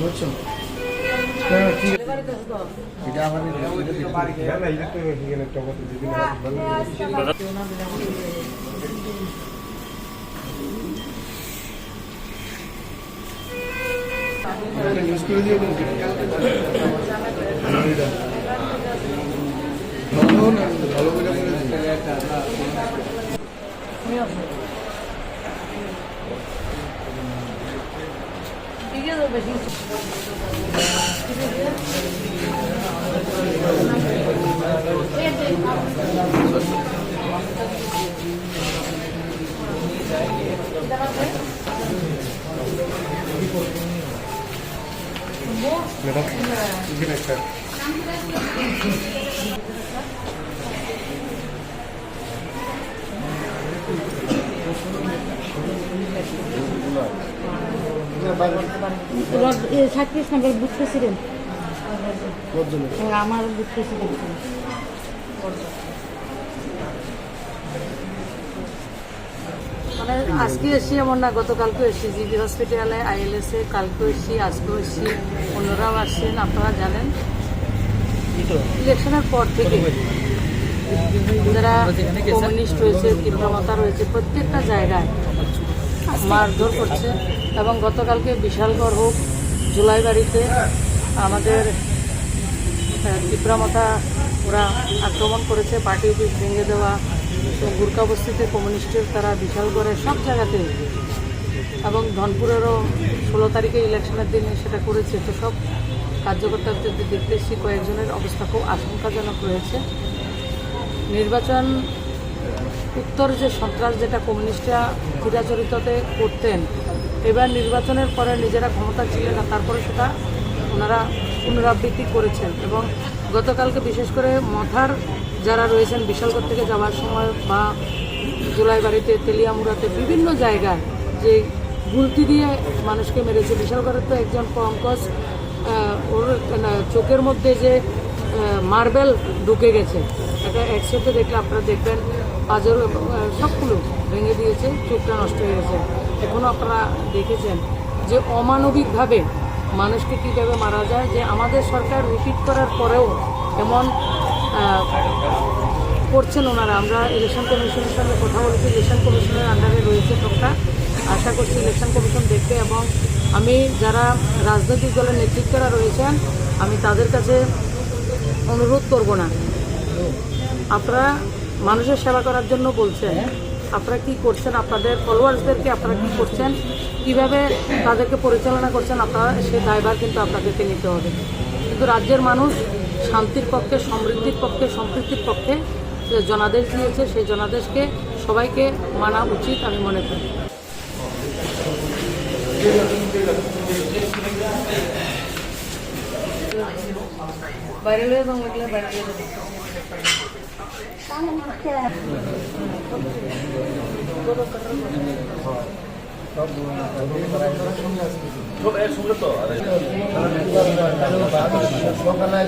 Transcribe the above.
বুঝছো? ঠিক এটা আমার নিউজ করে দিয়ে ভালো করে বেশি সাতত্রিশ নম্বর বুথ প্রেসিডেন্ট আমার বুথ প্রেসিডেন্ট মানে আজকে এসছি এমন না, গতকালকেও এসছি জিবি হসপিটালে, ILS-এ কালকেও এসছি, আজকেও এসছি, অন্যরাও আসছেন। আপনারা জানেন ইলেকশনের পর থেকে যারা কমিউনিস্ট রয়েছে, তীব্রমতা রয়েছে, প্রত্যেকটা জায়গায় মারধর করছে। এবং গতকালকে বিশালগড় হোক, জুলাইবাড়িতে আমাদের তীব্রমতা ওরা আক্রমণ করেছে, পার্টি অফিস ভেঙে দেওয়া, তো গুরকা বস্তিতে কমিউনিস্টের তারা বিশালগড়ের সব জায়গাতে, এবং ধনপুরেরও 16 তারিখে ইলেকশনের দিনে সেটা করেছে। তো সব কার্যকর্তাদের দেখতে এসেছি, কয়েকজনের অবস্থা খুব আশঙ্কাজনক রয়েছে। নির্বাচন উত্তর যে সন্ত্রাস যেটা কমিউনিস্টরা চিরাচরিততে করতেন, এবার নির্বাচনের পরে নিজেরা ক্ষমতা ছিলেন না, তারপরে সেটা ওনারা পুনরাবৃত্তি করেছেন। এবং গতকালকে বিশেষ করে মথার যারা রয়েছেন বিশালগড় থেকে যাওয়ার সময় বা জুলাইবাড়িতে, তেলিয়ামুড়াতে, বিভিন্ন জায়গায় যে গুলতি দিয়ে মানুষকে মেরেছে। বিশালগড়ের তো একজন পঙ্কজ, ওর চোখের মধ্যে যে মার্বেল ঢুকে গেছে, এটা একসাথে দেখলে আপনারা দেখবেন, পাঁজর সবগুলো ভেঙে দিয়েছে, চোখটা নষ্ট হয়ে গেছে। এখনও আপনারা দেখেছেন যে অমানবিকভাবে মানুষকে কীভাবে মারা যায়, যে আমাদের সরকার রিপিট করার পরেও এমন করছেন ওনারা। আমরা ইলেকশন কমিশনের সঙ্গে কথা বলেছি, ইলেকশন কমিশনের আন্ডারে রয়েছে সবটা। আশা করছি ইলেকশন কমিশন দেখবে, এবং আমি যারা রাজনৈতিক দলের নেতৃত্বরা রয়েছেন, আমি তাদের কাছে অনুরোধ করব না, আপনারা মানুষের সেবা করার জন্য বলছেন, আপনারা কি করছেন, আপনাদের ফলোয়ার্সদেরকে আপনারা কি করছেন, কিভাবে তাদেরকে পরিচালনা করছেন, আপনারা সেই দায়ভার কিন্তু আপনাদেরকে নিতে হবে। কিন্তু রাজ্যের মানুষ শান্তির পক্ষে, সমৃদ্ধির পক্ষে, সম্প্রীতির পক্ষে যে জনাদেশ দিয়েছে, সেই জনাদেশকে সবাইকে মানা উচিত আমি মনে করি। বাইরে লয়ে যাও, লাগলে বাইরে লয়ে যাবো। সকালে